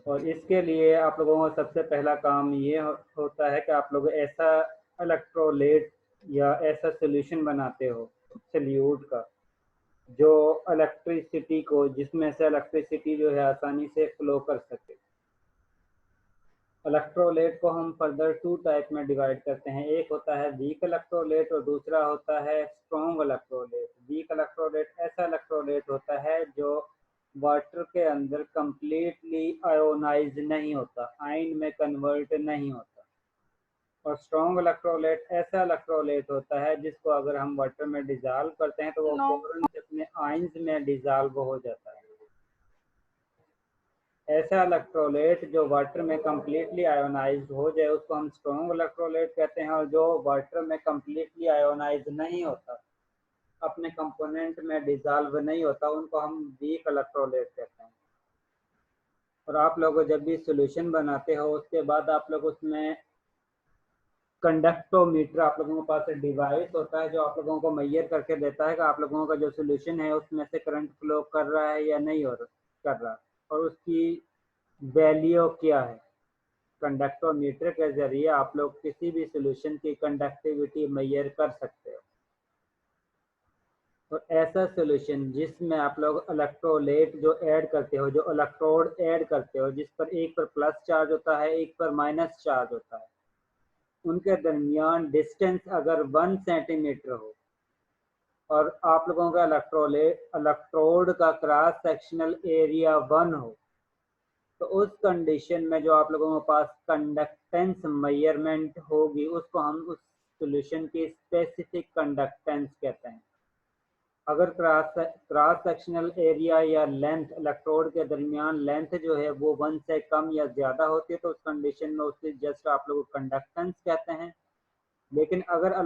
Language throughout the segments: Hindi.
और इसके लिए आप लोगों का सबसे पहला काम ये होता है कि आप लोग ऐसा इलेक्ट्रोलाइट या ऐसा सॉल्यूशन बनाते हो सल्यूट का, जो इलेक्ट्रिसिटी को, जिसमें से इलेक्ट्रिसिटी जो है आसानी से फ्लो कर सके। इलेक्ट्रोलाइट को हम फर्दर टू टाइप में डिवाइड करते हैं। एक होता है वीक इलेक्ट्रोलाइट और दूसरा होता है स्ट्रॉन्ग इलेक्ट्रोलाइट। वीक इलेक्ट्रोलाइट ऐसा इलेक्ट्रोलाइट होता है जो वाटर के अंदर कंप्लीटली आयोनाइज नहीं होता, आयन में कन्वर्ट नहीं होता। और स्ट्रॉन्ग इलेक्ट्रोलाइट ऐसा इलेक्ट्रोलाइट होता है जिसको अगर हम वाटर में डिजॉल्व करते हैं तो वो फौरन से अपने आयंस में डिजॉल्व हो जाता है। ऐसा इलेक्ट्रोलाइट जो वाटर में कम्प्लीटली आयोनाइज हो जाए उसको हम स्ट्रॉन्ग इलेक्ट्रोलाइट कहते हैं, और जो वाटर में कम्प्लीटली आयोनाइज नहीं होता, अपने कंपोनेंट में डिजॉल्व नहीं होता, उनको हम वीक इलेक्ट्रोलाइट कहते हैं। और आप लोग जब भी सॉल्यूशन बनाते हो उसके बाद आप लोग उसमें कंडक्टोमीटर, आप लोगों के पास डिवाइस होता है जो आप लोगों को मेजर करके देता है कि आप लोगों का जो सॉल्यूशन है उसमें से करंट फ्लो कर रहा है या नहीं कर रहा, और उसकी वैल्यू क्या है। कंडक्टोमीटर के जरिए आप लोग किसी भी सॉल्यूशन की कंडक्टिविटी मेजर कर सकते हो। और ऐसा सॉल्यूशन जिसमें आप लोग इलेक्ट्रोलाइट जो ऐड करते हो, जो इलेक्ट्रोड ऐड करते हो, जिस पर एक पर प्लस चार्ज होता है एक पर माइनस चार्ज होता है, उनके दरमियान डिस्टेंस अगर 1 सेंटीमीटर हो और आप लोगों का इलेक्ट्रोड का क्रॉस सेक्शनल एरिया 1 हो, तो उस कंडीशन में जो आप लोगों के पास कंडक्टेंस मेजरमेंट होगी उसको हम उस सॉल्यूशन की स्पेसिफिक कंडक्टेंस कहते हैं। अगर क्रॉस सेक्शनल एरिया या लेंथ, इलेक्ट्रोड के दरमियान लेंथ जो है वो 1 से कम या ज़्यादा होती है तो उस कंडीशन में उससे जस्ट आप लोग कंडक्टेंस कहते हैं। लेकिन अगर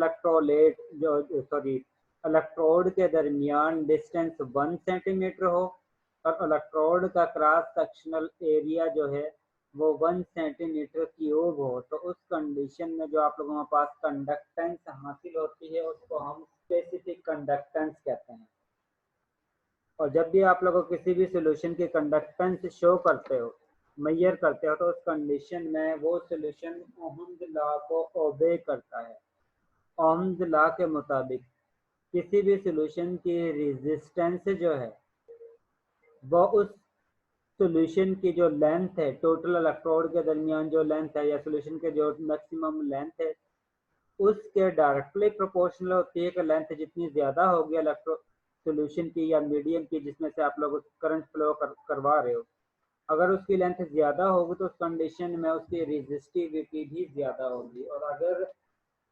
इलेक्ट्रोड के दरमियान डिस्टेंस 1 सेंटीमीटर हो और इलेक्ट्रोड का क्रॉस सेक्शनल एरिया जो है वो 1 सेंटीमीटर क्यूब हो, तो उस कंडीशन में जो आप लोगों के पास कंडक्टेंस हासिल होती है उसको हम स्पेसिफिक कंडक्टेंस कहते हैं। और जब भी आप लोग किसी भी सॉल्यूशन की कंडक्टेंस शो करते हो, मेजर करते हो, तो उस कंडीशन में वो सॉल्यूशन ओहम्स लॉ को ओबे करता है। ओहम्स लॉ के मुताबिक किसी भी सॉल्यूशन की रेजिस्टेंस जो है वो उस सॉल्यूशन की जो लेंथ है, टोटल इलेक्ट्रोड के दरमियान जो लेंथ है या सॉल्यूशन के जो मैक्सिमम लेंथ है उसके डायरेक्टली प्रोपोर्शनल होती है कि लेंथ जितनी ज़्यादा होगी इलेक्ट्रो सॉल्यूशन की या मीडियम की जिसमें से आप लोग करंट फ्लो करवा रहे हो, अगर उसकी लेंथ ज़्यादा होगी तो उस कंडीशन में उसकी रेजिस्टिविटी भी ज़्यादा होगी, और अगर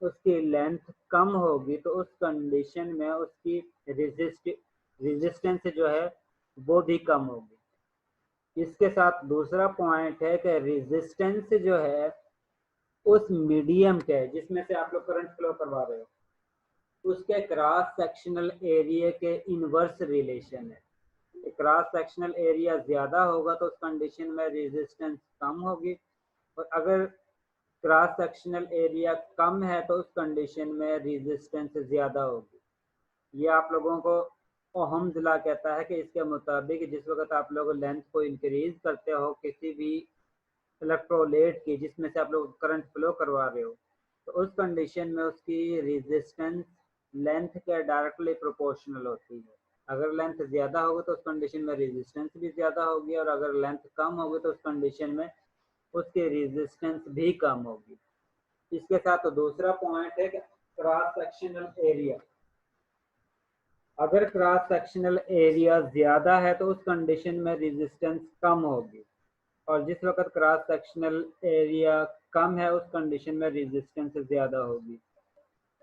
उसकी लेंथ कम होगी तो उस कंडीशन में उसकी रेजिस्टेंस जो है वो भी कम होगी। इसके साथ दूसरा पॉइंट है कि रेजिस्टेंस जो है उस मीडियम के जिसमें से आप लोग करंट फ्लो करवा रहे हो उसके क्रॉस सेक्शनल एरिया के इनवर्स रिलेशन है। क्रॉस सेक्शनल एरिया ज़्यादा होगा तो उस कंडीशन में रेजिस्टेंस कम होगी, और अगर क्रॉस सेक्शनल एरिया कम है तो उस कंडीशन में रेजिस्टेंस ज़्यादा होगी। ये आप लोगों को ओहम्स लॉ कहता है कि इसके मुताबिक जिस वक्त आप लोग लेंथ को इंक्रीज करते हो किसी भी इलेक्ट्रोलाइट की जिसमें से आप लोग करंट फ्लो करवा रहे हो, तो उस कंडीशन में उसकी रेजिस्टेंस लेंथ के डायरेक्टली प्रोपोर्शनल होती है। अगर लेंथ ज़्यादा होगी तो उस कंडीशन में रेजिस्टेंस भी ज़्यादा होगी, और अगर लेंथ कम होगी तो उस कंडीशन में उसकी रेजिस्टेंस भी कम होगी। इसके साथ तो दूसरा पॉइंट है कि क्रॉस सेक्शनल एरिया, अगर क्रॉस सेक्शनल एरिया ज़्यादा है तो उस कंडीशन में रेजिस्टेंस कम होगी, और जिस वक्त क्रॉस सेक्शनल एरिया कम है उस कंडीशन में रेजिस्टेंस ज़्यादा होगी।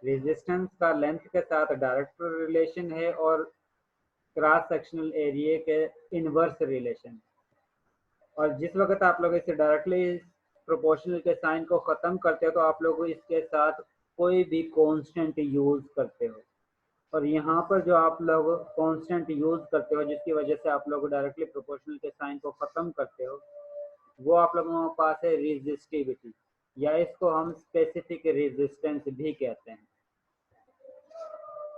रेजिस्टेंस का लेंथ के साथ डायरेक्ट रिलेशन है और क्रॉस सेक्शनल एरिया के इनवर्स रिलेशन। और जिस वक्त आप लोग इसे डायरेक्टली प्रोपोर्शनल के साइन को ख़त्म करते हो तो आप लोग इसके साथ कोई भी कांस्टेंट यूज़ करते हो, और यहाँ पर जो आप लोग कांस्टेंट यूज़ करते हो जिसकी वजह से आप लोग डायरेक्टली प्रोपोर्शनल के साइन को ख़त्म करते हो, वो आप लोगों के पास है रेजिस्टिविटी, या इसको हम स्पेसिफिक रेजिस्टेंस भी कहते हैं।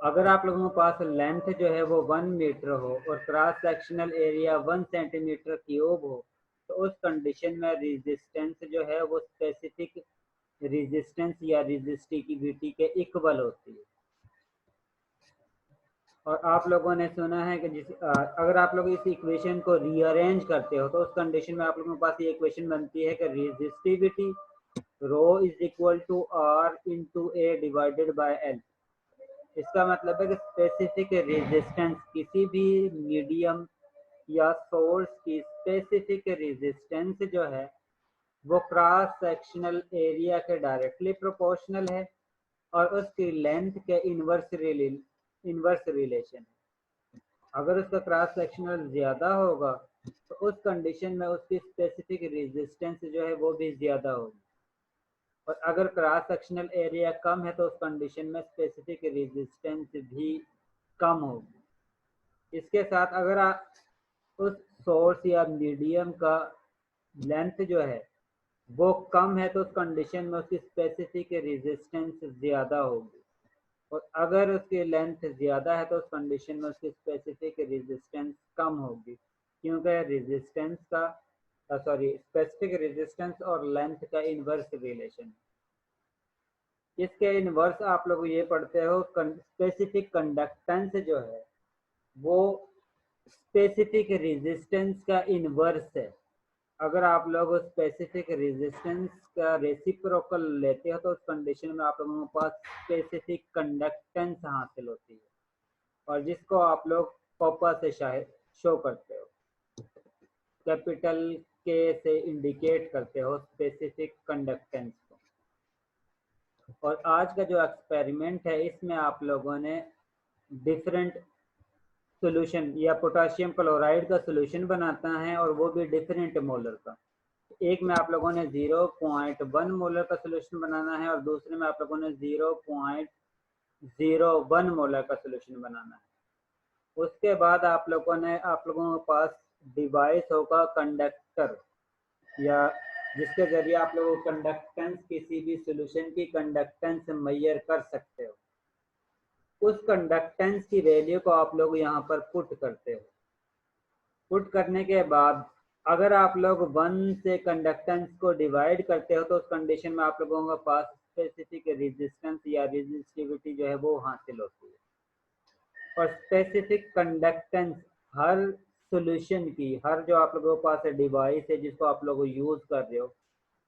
अगर आप लोगों के पास लेंथ जो है वो 1 मीटर हो और cross sectional area 1 centimetre cube हो, तो उस कंडीशन में रेजिस्टेंस जो है वो स्पेसिफिक रेजिस्टेंस या रेजिस्टिविटी के इक्वल होती है। और आप लोगों ने सुना है कि अगर आप लोग इस इक्वेशन को रीअरेंज करते हो तो उस कंडीशन में आप लोगों के पास ये इक्वेशन बनती है कि resistivity rho is equal to R into A divided by L. इसका मतलब है कि स्पेसिफिक रेजिस्टेंस किसी भी मीडियम या सोर्स की स्पेसिफिक रेजिस्टेंस जो है वो क्रॉस सेक्शनल एरिया के डायरेक्टली प्रोपोर्शनल है और उसकी लेंथ के इनवर्स रिलेशन है। अगर उसका क्रॉस सेक्शनल ज़्यादा होगा तो उस कंडीशन में उसकी स्पेसिफिक रेजिस्टेंस जो है वो भी ज़्यादा होगी, और अगर क्रॉस सेक्शनल एरिया कम है तो उस कंडीशन में स्पेसिफिक रेजिस्टेंस भी कम होगी। इसके साथ अगर आप उस सोर्स या मीडियम का लेंथ जो है वो कम है तो उस कंडीशन में उसकी स्पेसिफिक रेजिस्टेंस ज़्यादा होगी, और अगर उसकी लेंथ ज़्यादा है तो उस कंडीशन में उसकी स्पेसिफिक रेजिस्टेंस कम होगी, क्योंकि रेजिस्टेंस का स्पेसिफिक रेजिस्टेंस और लेंथ का इनवर्स रिलेशन। इसके इनवर्स आप लोग ये पढ़ते हो, स्पेसिफिक कंडक्टेंस जो है वो स्पेसिफिक रेजिस्टेंस का इनवर्स है। अगर आप लोग स्पेसिफिक रेजिस्टेंस का रेसिप्रोकल लेते हो तो उस कंडीशन में आप लोगों के पास स्पेसिफिक कंडक्टेंस हासिल होती है, और जिसको आप लोग पापा से शायद शो करते हो, कैपिटल के से इंडिकेट करते हो स्पेसिफिक कंडक्टेंस को। और आज का जो एक्सपेरिमेंट है इसमें आप लोगों ने डिफरेंट सोल्यूशन या पोटाशियम क्लोराइड का सोल्यूशन बनाता है, और वो भी डिफरेंट मोलर का। एक में आप लोगों ने 0.1 मोलर का सोल्यूशन बनाना है और दूसरे में आप लोगों ने 0.01 मोलर का सोल्यूशन बनाना है। उसके बाद आप लोगों के पास डिवाइस होगा कंडक्टर, या जिसके जरिए आप लोग कंडक्टेंस किसी भी सोल्यूशन की कंडक्टेंस मेजर कर सकते हो। उस कंडक्टेंस की वैल्यू को आप लोग यहाँ पर पुट करते हो। पुट करने के बाद अगर आप लोग 1 से कंडक्टेंस को डिवाइड करते हो तो उस कंडीशन में आप लोगों के पास स्पेसिफिक रेजिस्टेंस या रेजिस्टिविटी जो है वो हासिल होती है। और स्पेसिफिक कंडक्टेंस हर सॉल्यूशन की, हर जो आप लोगों के पास डिवाइस है जिसको आप लोग यूज कर रहे हो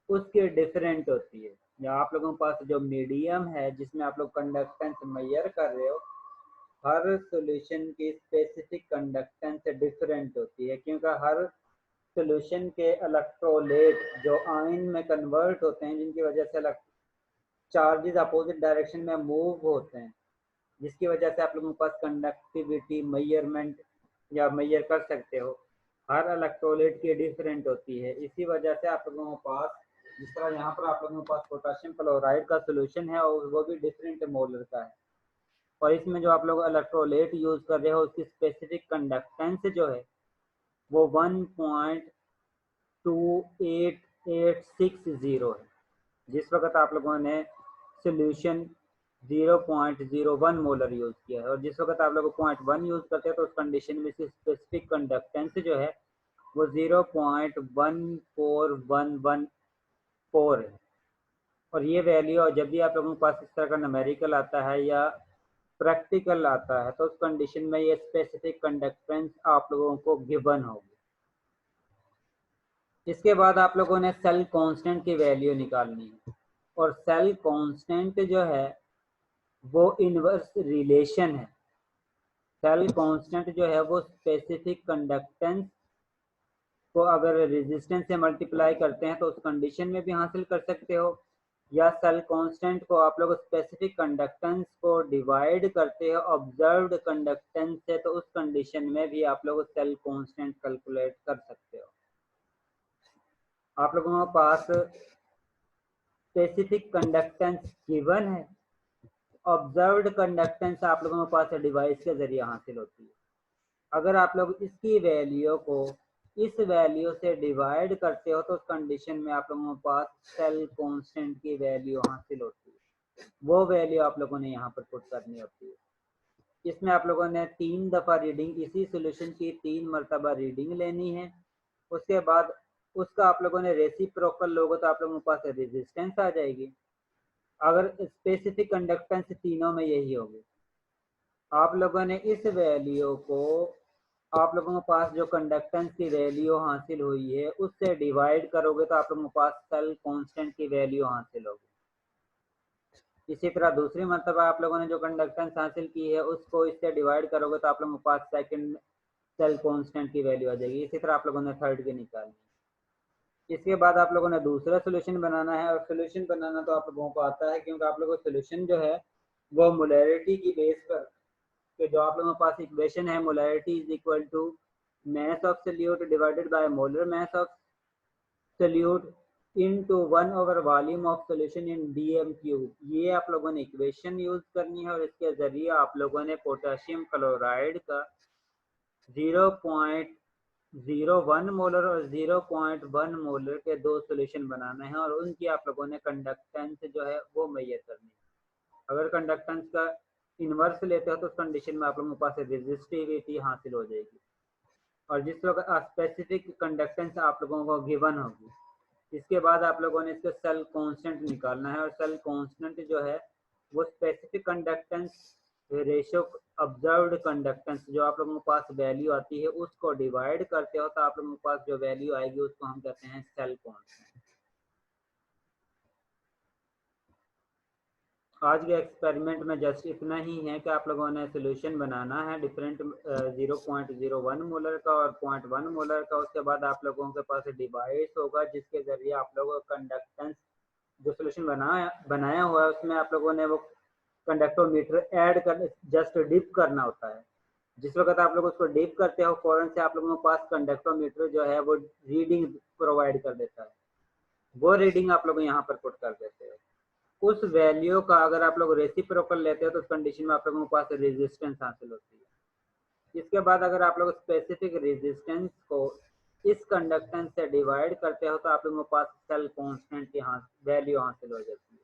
उसकी डिफरेंट होती है। या आप लोगों के पास जो मीडियम है जिसमें आप लोग कंडक्टेंस मेजर कर रहे हो, हर सॉल्यूशन की स्पेसिफिक कंडक्टेंस डिफरेंट होती है, क्योंकि हर सॉल्यूशन के इलेक्ट्रोलाइट जो आयन में कन्वर्ट होते हैं, जिनकी वजह से चार्जेस अपोजिट डायरेक्शन में मूव होते हैं, जिसकी वजह से आप लोगों के पास कंडक्टिविटी मेजरमेंट या मेजर कर सकते हो, हर इलेक्ट्रोलाइट की डिफरेंट होती है। इसी वजह से आप लोगों के पास, जिस तरह यहाँ पर आप लोगों के पास पोटाशियम क्लोराइड का सोल्यूशन है और वो भी डिफरेंट मोलर का है, और इसमें जो आप लोग इलेक्ट्रोलाइट यूज कर रहे हो उसकी स्पेसिफिक कंडक्टेंस जो है वो 1.2860 है। जिस वक्त आप लोगों ने सोल्यूशन 0.01 मोलर यूज किया है, और जिस वक्त आप लोग 0.1 यूज करते हैं तो उस कंडीशन में इसकी स्पेसिफिक कंडक्टेंस जो है वो 0.14114 है। और ये वैल्यू जब भी आप लोगों के पास इस तरह का न्यूमेरिकल आता है या प्रैक्टिकल आता है तो उस कंडीशन में ये स्पेसिफिक कंडक्टेंस आप लोगों को गिवन होगी। इसके बाद आप लोगों ने सेल कांस्टेंट की वैल्यू निकालनी है, और सेल कांस्टेंट जो है वो इनवर्स रिलेशन है। सेल कांस्टेंट जो है वो स्पेसिफिक कंडक्टेंस को अगर रेजिस्टेंस से मल्टीप्लाई करते हैं तो उस कंडीशन में भी हासिल कर सकते हो, या सेल कांस्टेंट को आप लोग स्पेसिफिक कंडक्टेंस को डिवाइड करते हो ऑब्जर्व्ड कंडक्टेंस से, तो उस कंडीशन में भी आप लोग सेल कांस्टेंट कैलकुलेट कर सकते हो। आप लोगों के पास स्पेसिफिक कंडक्टेंस गिवन है, ऑब्जर्व्ड कंडक्टेंस आप लोगों के पास डिवाइस के जरिए हासिल होती है। अगर आप लोग इसकी वैल्यू को इस वैल्यू से डिवाइड करते हो तो उस कंडीशन में आप लोगों के पास सेल कांस्टेंट की वैल्यू हासिल होती है। वो वैल्यू आप लोगों ने यहाँ पर पुट करनी होती है। इसमें आप लोगों ने 3 दफ़ा रीडिंग, इसी सोल्यूशन की 3 मरतबा रीडिंग लेनी है। उसके बाद उसका आप लोगों ने रेसिप्रोकल लोगे तो आप लोगों के पास रेजिस्टेंस आ जाएगी। अगर स्पेसिफिक कंडक्टेंस तीनों में यही होगी। आप लोगों ने इस वैल्यू को, आप लोगों के पास जो कंडक्टेंस की वैल्यू हासिल हुई है उससे डिवाइड करोगे तो आप लोगों के पास सेल कांस्टेंट की वैल्यू हासिल होगी। इसी तरह दूसरी मरतबा आप लोगों ने जो कंडक्टेंस हासिल की है उसको इससे डिवाइड करोगे तो आप लोगों के पास सेकंड सेल कांस्टेंट की वैल्यू आ जाएगी। इसी तरह आप लोगों ने थर्ड की निकालनी। इसके बाद आप लोगों ने दूसरा सोल्यूशन बनाना है, और सोल्यूशन बनाना तो आप लोगों को आता है क्योंकि आप लोगों को सोल्यूशन जो है वो मोलैरिटी की बेस पर, कि जो आप लोगों के पास इक्वेशन है molarity is equal to mass of solute divided by molar mass of solute into 1 over volume of solution in dm cube। ये आप लोगों ने इक्वेशन यूज करनी है और इसके जरिए आप लोगों ने पोटेशियम क्लोराइड का 0.01 मोलर और 0.1 मोलर के दो सोल्यूशन बनाना है और उनकी आप लोगों ने कंडक्टेंस जो है वो मेजर करनी है। अगर कंडक्टेंस का इनवर्स लेते हो तो उस कंडीशन में आप लोगों के पास रेजिस्टिविटी हासिल हो जाएगी। और जिस वक्त स्पेसिफिक कंडक्टेंस आप लोगों को गिवन होगी, इसके बाद आप लोगों ने इसका सेल कांस्टेंट निकालना है और सेल कांस्टेंट जो है वो specific conductance ratio observed conductance जो आप लोगों के पास वैल्यू आती है उसको डिवाइड करते हो तो आप लोगों के पास जो वैल्यू आएगी उसको हम कहते हैं सेल कांस्टेंट। आज के एक्सपेरिमेंट में जस्ट इतना ही है कि आप लोगों ने सोल्यूशन बनाना है डिफरेंट 0.01 मोलर का और 0.1 मोलर का। उसके बाद आप लोगों के पास डिवाइस होगा जिसके जरिए आप लोगों का कंडक्टेंस जो सोल्यूशन बनाया हुआ है उसमें आप लोगों ने वो कंडक्टोमीटर ऐड कर जस्ट डिप करना होता है। जिस वक्त आप लोग उसको डिप करते हो फौरन से आप लोगों के पास कंडक्टोमीटर जो है वो रीडिंग प्रोवाइड कर देता है। वो रीडिंग आप लोग यहाँ पर पुट कर देते हैं। उस वैल्यू का अगर आप लोग रेसिप्रोकल लेते हो तो उस कंडीशन में आप लोगों के पास रेजिस्टेंस हासिल होती है। इसके बाद अगर आप लोग स्पेसिफिक रेजिस्टेंस को इस कंडक्टेंस से डिवाइड करते हो तो आप लोगों के पास सेल कांस्टेंट की वैल्यू हासिल हो जाती है।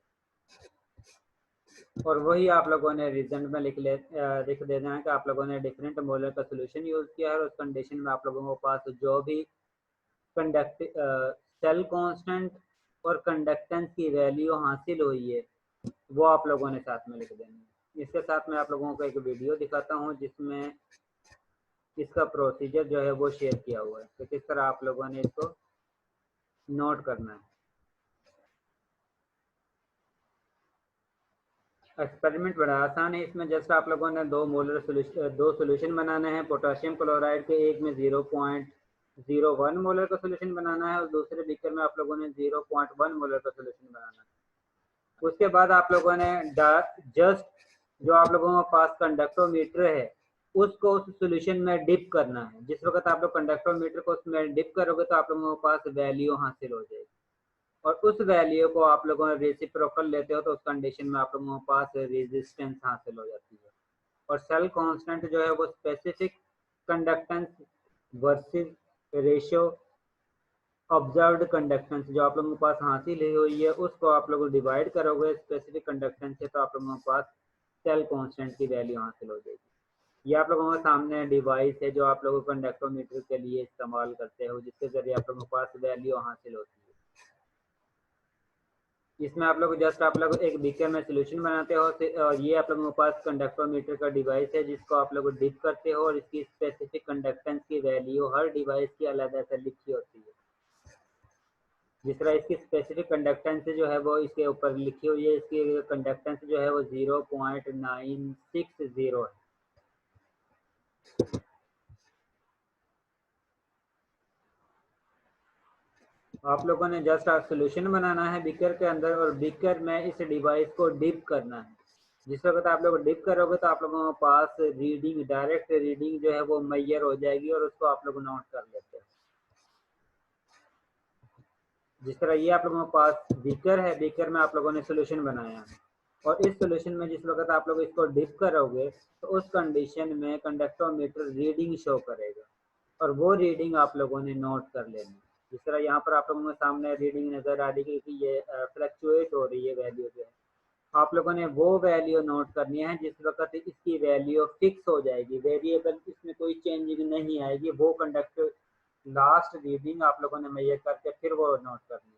और वही आप लोगों ने रिजल्ट में लिख देना है कि आप लोगों ने डिफरेंट मोलर का सोल्यूशन यूज किया है और उस कंडीशन में आप लोगों के पास जो भी कंडक्ट सेल कांस्टेंट और कंडक्टेंस की वैल्यू हासिल हुई है वो आप लोगों ने साथ में लिख देनी है। इसके साथ मैं आप लोगों को एक वीडियो दिखाता हूँ जिसमें इसका प्रोसीजर जो है वो शेयर किया हुआ है तो किस तरह आप लोगों ने इसको नोट करना है। एक्सपेरिमेंट बड़ा आसान है। इसमें जस्ट आप लोगों ने दो सोल्यूशन बनाने हैं पोटेशियम क्लोराइड के। एक में 0.01 मोलर का सोल्यूशन बनाना है और दूसरे बीकर में आप लोगों ने 0.1 मोलर का सोल्यूशन बनाना है। उसके बाद आप लोगों ने जस्ट जो आप लोगों के पास कंडक्टोमीटर है उसको उस सोल्यूशन में डिप करना है। जिस वक्त आप लोग कंडक्टोमीटर को उसमें डिप करोगे तो आप लोगों के पास वैल्यू हासिल हो जाएगी और उस वैल्यू को आप लोगों ने रेसिप्रोकल लेते हो तो उस कंडीशन में आप लोगों के पास रेजिस्टेंस हासिल हो जाती है। और सेल कांस्टेंट जो है वो specific conductance versus ratio observed conductance जो आप लोगों के पास हासिल हुई है उसको आप लोग डिवाइड करोगे स्पेसिफिक कंडक्टेंस से तो आप लोगों के पास सेल कांस्टेंट की वैल्यू हासिल हो जाएगी। ये आप लोगों के सामने डिवाइस है जो आप लोगों कंडक्टोमीटर के लिए इस्तेमाल करते हो जिसके जरिए आप लोगों के पास वैल्यू हासिल होती है। इसमें आप लोग जस्ट आप लोग एक बीकर में सोल्यूशन बनाते हो और ये आप लोगों के पास कंडक्टोमीटर का डिवाइस है जिसको आप लोग डिप करते हो और इसकी स्पेसिफिक कंडक्टेंस की वैल्यू हर डिवाइस की अलग से लिखी होती है। जिस तरह इसकी स्पेसिफिक कंडक्टेंस जो है वो इसके ऊपर लिखी हुई है। इसकी कंडक्टेंस जो है वो 0.960 है। आप लोगों ने जस्ट सोल्यूशन बनाना है बीकर के अंदर और बीकर में इस डिवाइस को डिप करना है। जिस वक्त आप लोग डिप करोगे तो आप लोगों के पास रीडिंग डायरेक्ट रीडिंग जो है वो मेजर हो जाएगी और उसको आप लोग नोट कर लेते हैं। जिस तरह ये आप लोगों के पास बीकर है, बीकर में आप लोगों ने सोल्यूशन बनाया है और इस सोल्यूशन में जिस वक्त आप लोग इसको डिप करोगे तो उस कंडीशन में कंडक्टोमीटर रीडिंग शो करेगा और वो रीडिंग आप लोगों ने नोट कर लेनी। जिस तरह यहाँ पर आप लोगों के सामने रीडिंग नजर आ रही है कि ये फ्लक्चुएट हो रही है वैल्यू जो है। आप लोगों ने वो वैल्यू नोट करनी है जिस वक्त इसकी वैल्यू फिक्स हो जाएगी, वेरिएबल इसमें कोई चेंजिंग नहीं आएगी, वो कंडक्टर लास्ट रीडिंग आप लोगों ने मेजर करके फिर वो नोट करनी है।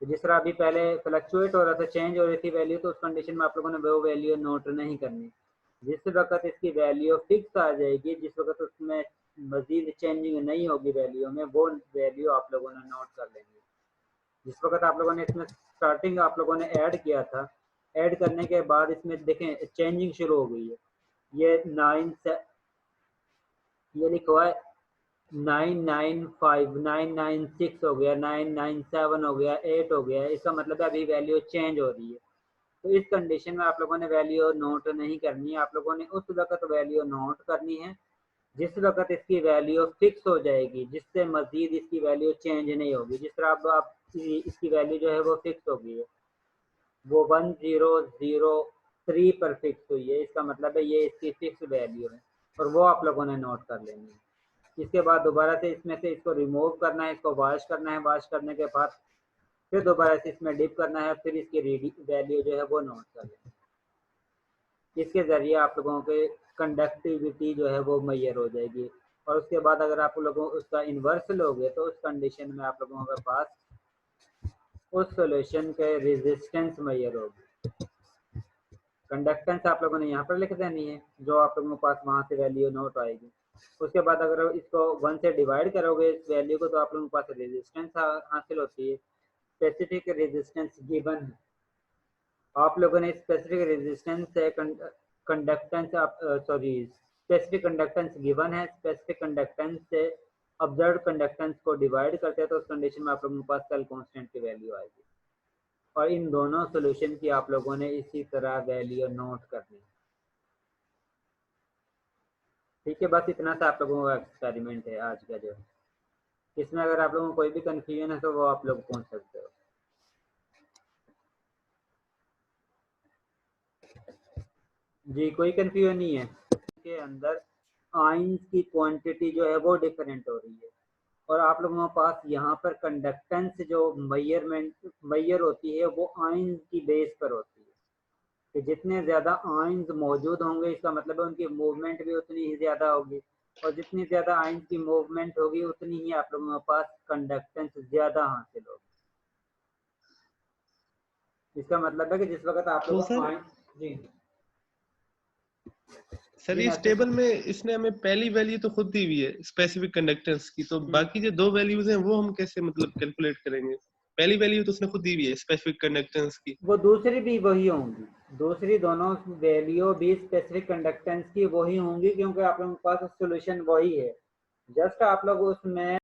तो जिस तरह अभी पहले फ्लक्चुएट हो रहा था, चेंज हो रही थी वैल्यू, तो उस कंडीशन में आप लोगों ने वो वैल्यू नोट नहीं करनी। जिस वक्त इसकी वैल्यू फिक्स आ जाएगी, जिस वक्त उसमें मजीद चेंजिंग नहीं होगी वैल्यू में, वो वैल्यू आप लोगों ने नोट कर लेंगे। जिस वक्त आप लोगों ने इसमें स्टार्टिंग आप लोगों ने ऐड किया था, ऐड करने के बाद इसमें देखें चेंजिंग शुरू हो गई है। ये 9 से ये लिखा हुआ है 995, 996 हो गया, 997 हो गया, 8 हो गया। इसका मतलब है अभी वैल्यू चेंज हो रही है। तो इस कंडीशन में आप लोगों ने वैल्यू नोट नहीं करनी है, आप लोगों ने उस वक्त वैल्यू नोट करनी है जिस वक्त इसकी वैल्यू फिक्स हो जाएगी, जिससे मजीद इसकी वैल्यू चेंज नहीं होगी। जिस तरह अब आप इसकी वैल्यू जो है वो फिक्स हो गई है, वो 1003 पर फिक्स हुई है, इसका मतलब है ये इसकी फिक्स वैल्यू है, और वो आप लोगों ने नोट कर लेनी है। इसके बाद दोबारा से इसमें से इसको रिमूव करना है, इसको वॉश करना है, वॉश करने के बाद फिर दोबारा से इसमें डिप करना है, फिर इसकी रीडिंग वैल्यू जो है वो नोट कर लेनी है। इसके ज़रिए आप लोगों के कंडक्टिविटी जो है वो मैयर हो जाएगी। और उसके बाद अगर आप लोगों उसका इन्वर्स लोगे तो उस कंडीशन में आप लोगों के पास उस सॉल्यूशन के रेजिस्टेंस मैयर होगी। कंडक्टेंस आप लोगों ने यहाँ पर लिख देनी है, जो आप लोगों के पास वहाँ से वैल्यू नोट आएगी। उसके बाद अगर इसको 1 से डिवाइड करोगे इस वैल्यू को, तो आप लोगों के पास रेजिस्टेंस हासिल होती है। स्पेसिफिक रेजिस्टेंस गिवन है, आप लोगों ने स्पेसिफिक रेजिस्टेंस से कंडक्टेंस स्पेसिफिक कंडक्टेंस गिवन है, स्पेसिफिक कंडक्टेंस से ऑब्जर्व कंडक्टेंस को डिवाइड करते हैं, तो उस कंडीशन में आप लोगों के पास सेल कांस्टेंट की वैल्यू आएगी। और इन दोनों सॉल्यूशन की आप लोगों ने इसी तरह वैल्यू नोट करनी है। ठीक है, बस इतना सा आप लोगों का एक्सपेरिमेंट है आज का जो है। इसमें अगर आप लोगों को कोई भी कंफ्यूजन है तो वो आप लोग पूछ सकते हो। जी, कोई कंफ्यूजन नहीं है। के अंदर आयंस की क्वांटिटी जो है वो डिफरेंट हो रही है, और आप लोगों के पास यहाँ पर कंडक्टेंस जो मैयर होती है वो आयंस की बेस पर होती है, कि जितने ज़्यादा आयंस मौजूद होंगे इसका मतलब है उनकी मूवमेंट भी उतनी ही ज़्यादा होगी, और जितनी ज़्यादा आयंस की मूवमेंट होगी उतनी ही आप लोगों के पास कंडक्टेंस ज़्यादा हासिल होगी। इसका मतलब है कि जिस वक्त आप तो लोग सर जी सर जी इस नासिर टेबल में इसने हमें पहली वैल्यू तो खुद दी हुई है स्पेसिफिक कंडक्टेंस की, तो बाकी जो दो वैल्यूज हैं वो हम कैसे मतलब कैलकुलेट करेंगे? पहली वैल्यू तो उसने खुद दी हुई है स्पेसिफिक कंडक्टेंस की। वो दूसरी भी वही होंगी, दूसरी दोनों वैल्यू भी स्पेसिफिक कंडक्टेंस की वही होंगी, क्योंकि आप लोगों के पास सॉल्यूशन वही है। जस्ट आप लोग उसमें